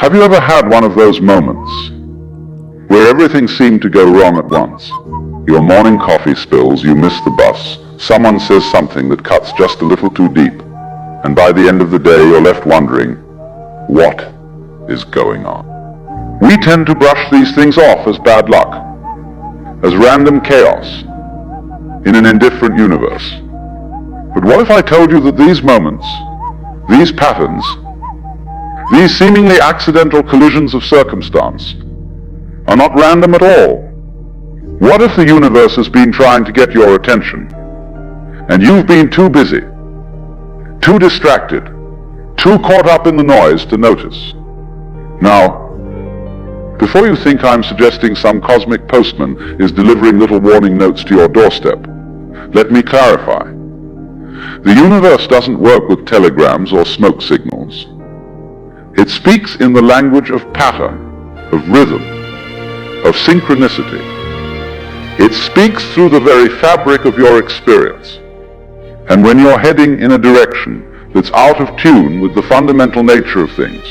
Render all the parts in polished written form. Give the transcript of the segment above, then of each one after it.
Have you ever had one of those moments where everything seemed to go wrong at once? Your morning coffee spills, you miss the bus, someone says something that cuts just a little too deep, and by the end of the day you're left wondering, what is going on? We tend to brush these things off as bad luck, as random chaos in an indifferent universe. But what if I told you that these moments, these patterns, these seemingly accidental collisions of circumstance are not random at all? What if the universe has been trying to get your attention, and you've been too busy, too distracted, too caught up in the noise to notice? Now, before you think I'm suggesting some cosmic postman is delivering little warning notes to your doorstep, let me clarify. The universe doesn't work with telegrams or smoke signals. It speaks in the language of pattern, of rhythm, of synchronicity. It speaks through the very fabric of your experience. And when you're heading in a direction that's out of tune with the fundamental nature of things,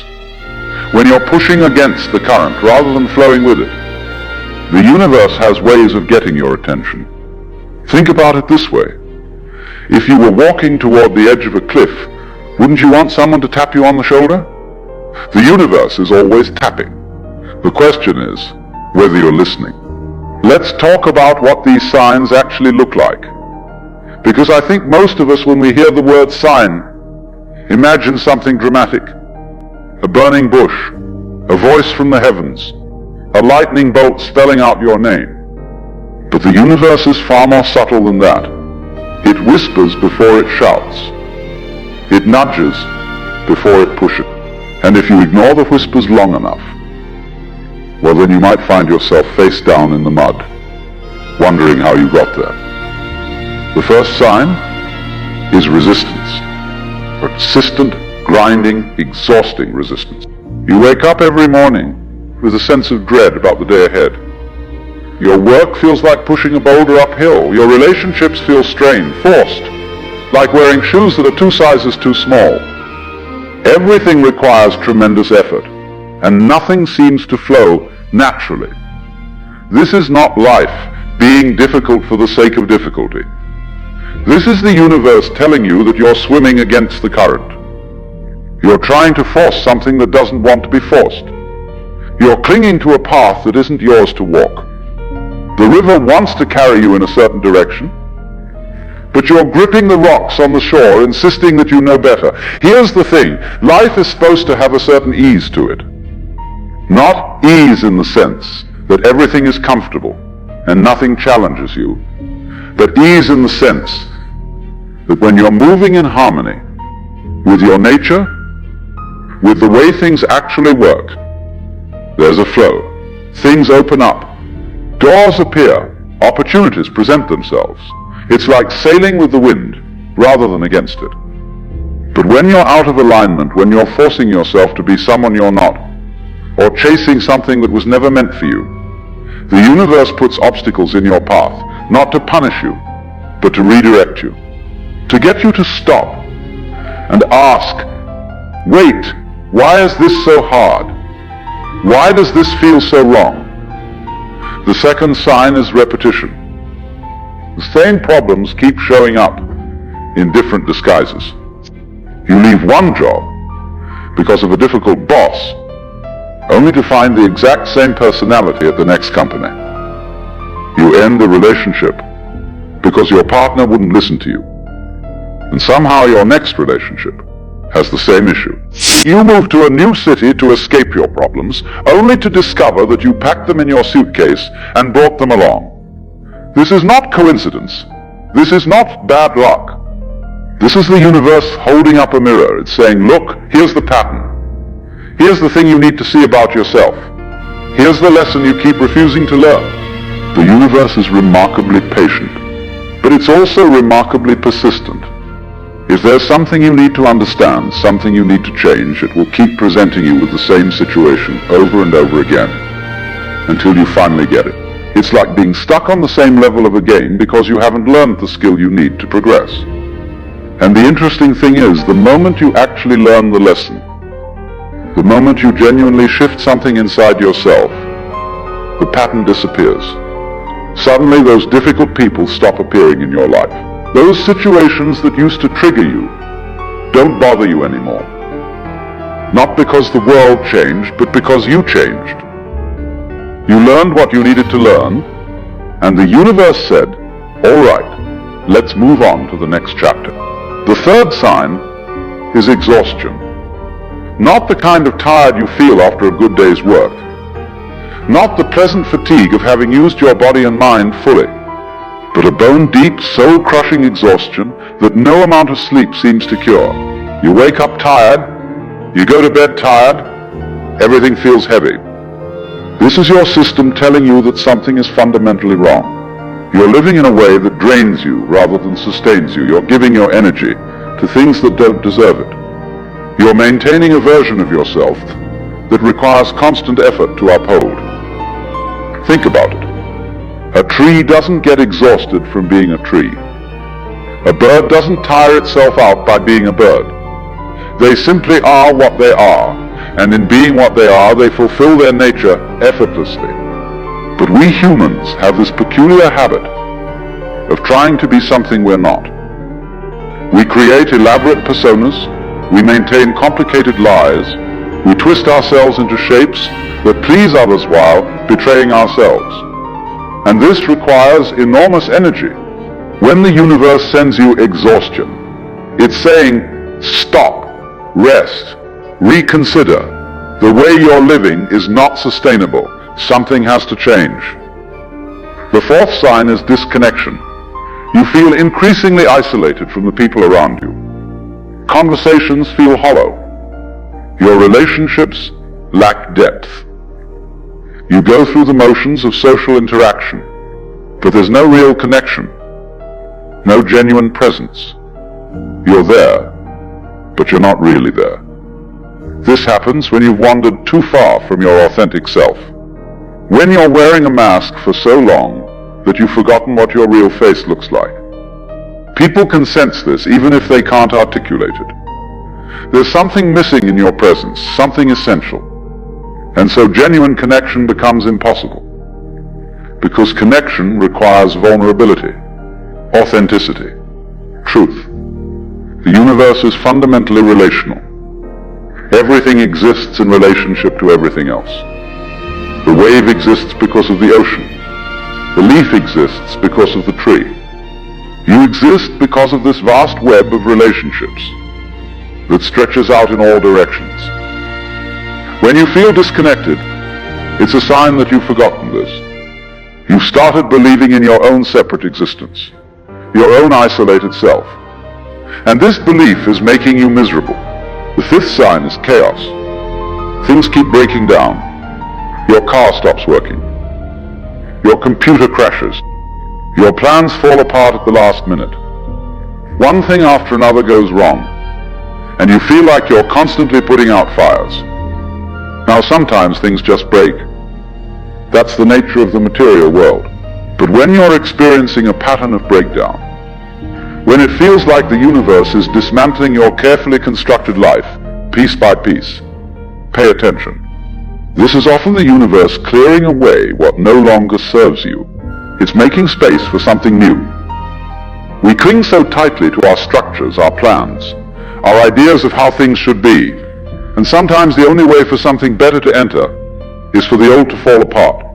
when you're pushing against the current rather than flowing with it, the universe has ways of getting your attention. Think about it this way. If you were walking toward the edge of a cliff, wouldn't you want someone to tap you on the shoulder? The universe is always tapping. The question is whether you're listening. Let's talk about what these signs actually look like. Because I think most of us, when we hear the word sign, imagine something dramatic. A burning bush, a voice from the heavens, a lightning bolt spelling out your name. But the universe is far more subtle than that. It whispers before it shouts. It nudges before it pushes. And if you ignore the whispers long enough, well, then you might find yourself face down in the mud, wondering how you got there. The first sign is resistance. Persistent, grinding, exhausting resistance. You wake up every morning with a sense of dread about the day ahead. Your work feels like pushing a boulder uphill. Your relationships feel strained, forced, like wearing shoes that are 2 sizes too small. Everything requires tremendous effort, and nothing seems to flow naturally. This is not life being difficult for the sake of difficulty. This is the universe telling you that you're swimming against the current. You're trying to force something that doesn't want to be forced. You're clinging to a path that isn't yours to walk. The river wants to carry you in a certain direction, but you're gripping the rocks on the shore, insisting that you know better. Here's the thing. Life is supposed to have a certain ease to it. Not ease in the sense that everything is comfortable and nothing challenges you, but ease in the sense that when you're moving in harmony with your nature, with the way things actually work, there's a flow. Things open up. Doors appear. Opportunities present themselves. It's like sailing with the wind rather than against it. But when you're out of alignment, when you're forcing yourself to be someone you're not, or chasing something that was never meant for you, the universe puts obstacles in your path, not to punish you, but to redirect you, to get you to stop and ask, wait, why is this so hard? Why does this feel so wrong? The second sign is repetition. The same problems keep showing up in different disguises. You leave one job because of a difficult boss, only to find the exact same personality at the next company. You end a relationship because your partner wouldn't listen to you. And somehow your next relationship has the same issue. You move to a new city to escape your problems, only to discover that you packed them in your suitcase and brought them along. This is not coincidence. This is not bad luck. This is the universe holding up a mirror. It's saying, look, here's the pattern. Here's the thing you need to see about yourself. Here's the lesson you keep refusing to learn. The universe is remarkably patient, but it's also remarkably persistent. If there's something you need to understand, something you need to change, it will keep presenting you with the same situation over and over again until you finally get it. It's like being stuck on the same level of a game because you haven't learned the skill you need to progress. And the interesting thing is, the moment you actually learn the lesson, The moment you genuinely shift something inside yourself, the pattern disappears. Suddenly those difficult people stop appearing in your life. Those situations that used to trigger you don't bother you anymore. Not because the world changed, but because you changed. You learned what you needed to learn, and the universe said, all right, let's move on to the next chapter. The third sign is exhaustion. Not the kind of tired you feel after a good day's work. Not the pleasant fatigue of having used your body and mind fully, but a bone-deep, soul-crushing exhaustion that no amount of sleep seems to cure. You wake up tired, you go to bed tired, everything feels heavy. This is your system telling you that something is fundamentally wrong. You're living in a way that drains you rather than sustains you. You're giving your energy to things that don't deserve it. You're maintaining a version of yourself that requires constant effort to uphold. Think about it. A tree doesn't get exhausted from being a tree. A bird doesn't tire itself out by being a bird. They simply are what they are, and in being what they are, they fulfill their nature effortlessly. But we humans have this peculiar habit of trying to be something we're not. We create elaborate personas, we maintain complicated lies, we twist ourselves into shapes that please others while betraying ourselves. And this requires enormous energy. When the universe sends you exhaustion, it's saying, stop, rest, reconsider. The way you're living is not sustainable. Something has to change. The fourth sign is disconnection. You feel increasingly isolated from the people around you. Conversations feel hollow. Your relationships lack depth. You go through the motions of social interaction, but there's no real connection, no genuine presence. You're there, but you're not really there. This happens when you've wandered too far from your authentic self. When you're wearing a mask for so long that you've forgotten what your real face looks like. People can sense this even if they can't articulate it. There's something missing in your presence, something essential. And so genuine connection becomes impossible. Because connection requires vulnerability, authenticity, truth. The universe is fundamentally relational. Everything exists in relationship to everything else. The wave exists because of the ocean. The leaf exists because of the tree. You exist because of this vast web of relationships that stretches out in all directions. When you feel disconnected, it's a sign that you've forgotten this. You've started believing in your own separate existence, your own isolated self. And this belief is making you miserable. The fifth sign is chaos. Things keep breaking down. Your car stops working. Your computer crashes. Your plans fall apart at the last minute. One thing after another goes wrong, and you feel like you're constantly putting out fires. Now sometimes things just break. That's the nature of the material world. But when you're experiencing a pattern of breakdown, when it feels like the universe is dismantling your carefully constructed life, piece by piece, pay attention. This is often the universe clearing away what no longer serves you. It's making space for something new. We cling so tightly to our structures, our plans, our ideas of how things should be, and sometimes the only way for something better to enter is for the old to fall apart.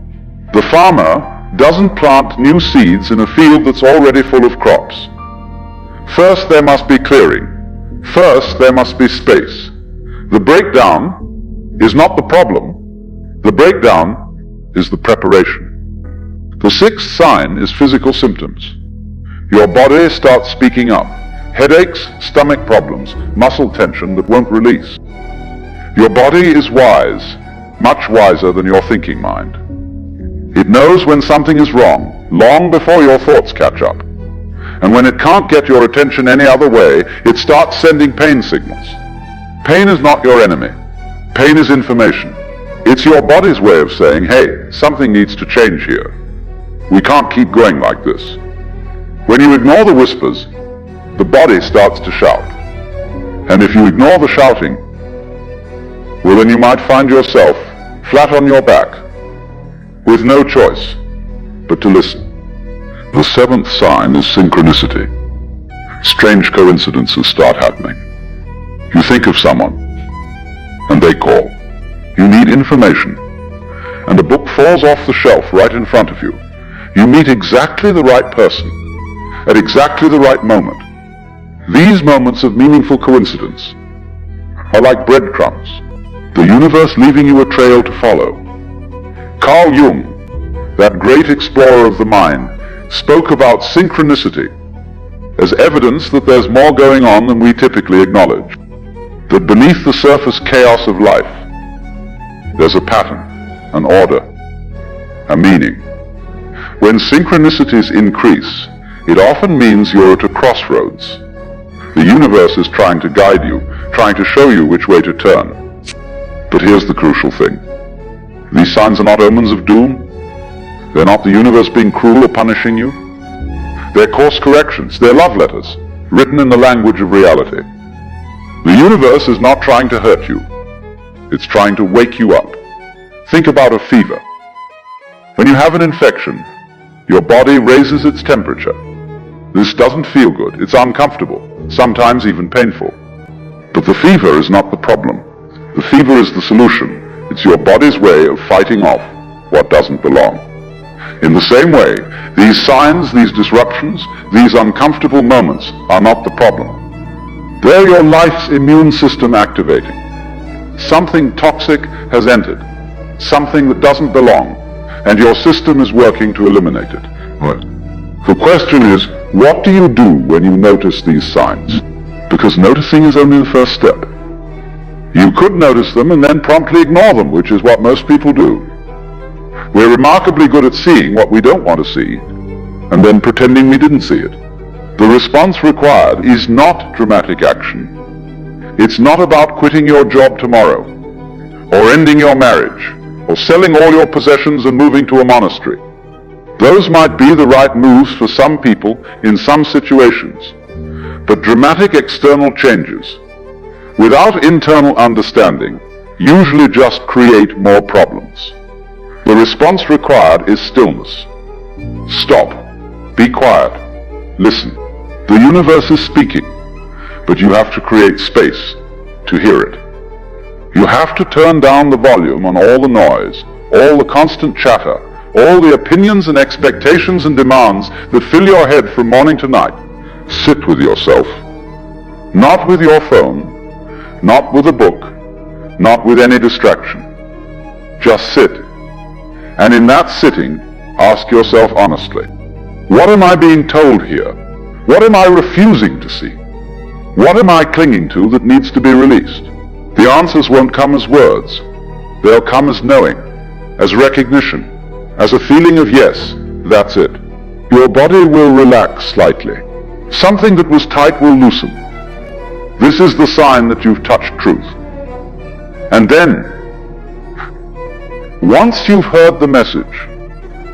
The farmer doesn't plant new seeds in a field that's already full of crops. First there must be clearing. First there must be space. The breakdown is not the problem. The breakdown is the preparation. The sixth sign is physical symptoms. Your body starts speaking up. Headaches, stomach problems, muscle tension that won't release. Your body is wise, much wiser than your thinking mind. It knows when something is wrong, long before your thoughts catch up. And when it can't get your attention any other way, it starts sending pain signals. Pain is not your enemy. Pain is information. It's your body's way of saying, hey, something needs to change here. We can't keep going like this. When you ignore the whispers, the body starts to shout. And if you ignore the shouting, well then you might find yourself flat on your back, with no choice but to listen. The seventh sign is synchronicity. Strange coincidences start happening. You think of someone, and they call. You need information, and a book falls off the shelf right in front of you. You meet exactly the right person, at exactly the right moment. These moments of meaningful coincidence are like breadcrumbs, the universe leaving you a trail to follow. Carl Jung, that great explorer of the mind, spoke about synchronicity as evidence that there's more going on than we typically acknowledge, that beneath the surface chaos of life, there's a pattern, an order, a meaning. When synchronicities increase, it often means you're at a crossroads. The universe is trying to guide you, trying to show you which way to turn. But here's the crucial thing. These signs are not omens of doom. They're not the universe being cruel or punishing you. They're course corrections. They're love letters, written in the language of reality. The universe is not trying to hurt you. It's trying to wake you up. Think about a fever. When you have an infection, your body raises its temperature. This doesn't feel good. It's uncomfortable, sometimes even painful. But the fever is not the problem. The fever is the solution. It's your body's way of fighting off what doesn't belong. In the same way, these signs, these disruptions, these uncomfortable moments are not the problem. They're your life's immune system activating. Something toxic has entered, something that doesn't belong, and your system is working to eliminate it. Right. The question is, what do you do when you notice these signs? Because noticing is only the first step. You could notice them and then promptly ignore them, which is what most people do. We're remarkably good at seeing what we don't want to see, and then pretending we didn't see it. The response required is not dramatic action. It's not about quitting your job tomorrow, or ending your marriage, or selling all your possessions and moving to a monastery. Those might be the right moves for some people in some situations, but dramatic external changes, without internal understanding, usually just create more problems. The response required is stillness. Stop. Be quiet. Listen. The universe is speaking, but you have to create space to hear it. You have to turn down the volume on all the noise, all the constant chatter, all the opinions and expectations and demands that fill your head from morning to night. Sit with yourself. Not with your phone, not with a book, not with any distraction. Just sit. And in that sitting, ask yourself honestly, what am I being told here? What am I refusing to see? What am I clinging to that needs to be released? The answers won't come as words. They'll come as knowing, as recognition, as a feeling of yes, that's it. Your body will relax slightly. Something that was tight will loosen. This is the sign that you've touched truth. And then, once you've heard the message,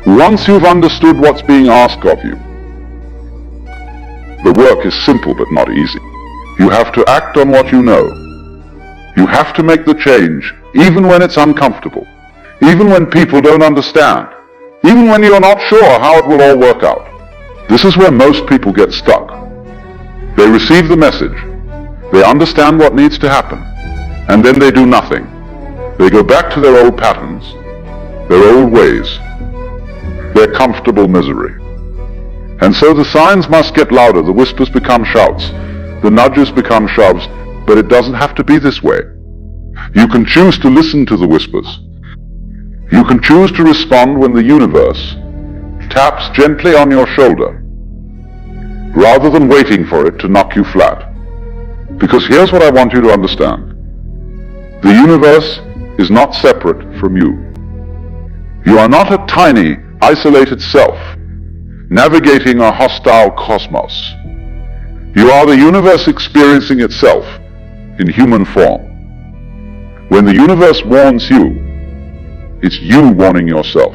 once you've understood what's being asked of you, the work is simple but not easy. You have to act on what you know. You have to make the change, even when it's uncomfortable, even when people don't understand, even when you're not sure how it will all work out. This is where most people get stuck. They receive the message, they understand what needs to happen, and then they do nothing. They go back to their old patterns, their old ways, their comfortable misery. And so the signs must get louder, the whispers become shouts, the nudges become shoves, but it doesn't have to be this way. You can choose to listen to the whispers. You can choose to respond when the universe taps gently on your shoulder, rather than waiting for it to knock you flat. Because here's what I want you to understand. The universe is not separate from you. You are not a tiny, isolated self, navigating a hostile cosmos. You are the universe experiencing itself in human form. When the universe warns you, it's you warning yourself.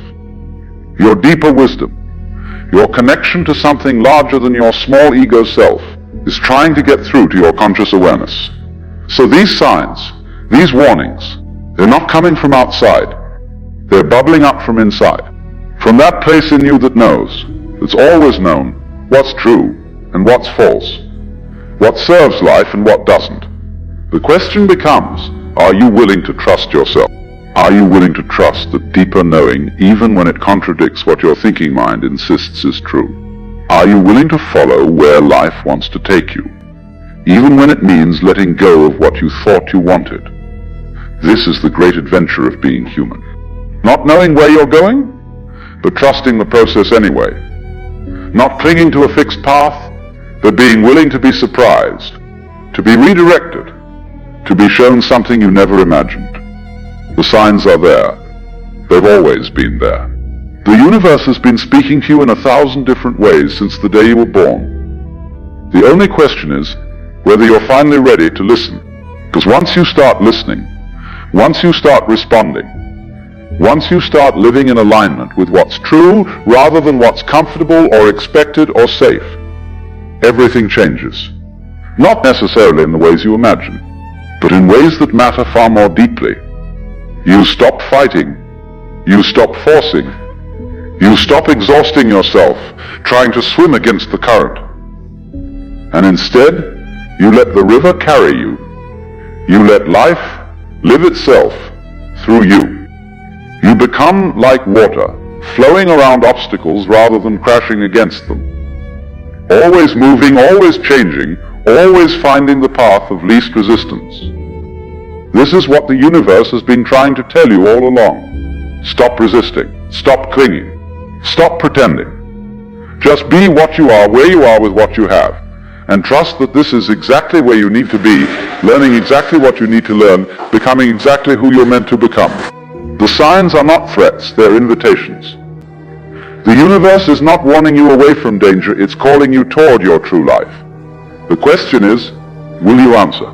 Your deeper wisdom, your connection to something larger than your small ego self, is trying to get through to your conscious awareness. So these signs, these warnings, They're not coming from outside. They're bubbling up from inside. From that place in you that knows, that's always known, what's true and what's false, what serves life and what doesn't. The question becomes, are you willing to trust yourself? Are you willing to trust the deeper knowing even when it contradicts what your thinking mind insists is true? Are you willing to follow where life wants to take you, even when it means letting go of what you thought you wanted? This is the great adventure of being human. Not knowing where you're going, but trusting the process anyway. Not clinging to a fixed path, but being willing to be surprised, to be redirected, to be shown something you never imagined. The signs are there. They've always been there. The universe has been speaking to you in 1,000 different ways since the day you were born. The only question is whether you're finally ready to listen. Because once you start listening, once you start responding, once you start living in alignment with what's true rather than what's comfortable or expected or safe, everything changes. Not necessarily in the ways you imagine, but in ways that matter far more deeply. You stop fighting. You stop forcing. You stop exhausting yourself trying to swim against the current. And instead, you let the river carry you. You let life live itself through you. You become like water, flowing around obstacles rather than crashing against them. Always moving, always changing, always finding the path of least resistance. This is what the universe has been trying to tell you all along. Stop resisting. Stop clinging. Stop pretending. Just be what you are, where you are with what you have. And trust that this is exactly where you need to be, learning exactly what you need to learn, becoming exactly who you're meant to become. The signs are not threats, they're invitations. The universe is not warning you away from danger, it's calling you toward your true life. The question is, will you answer?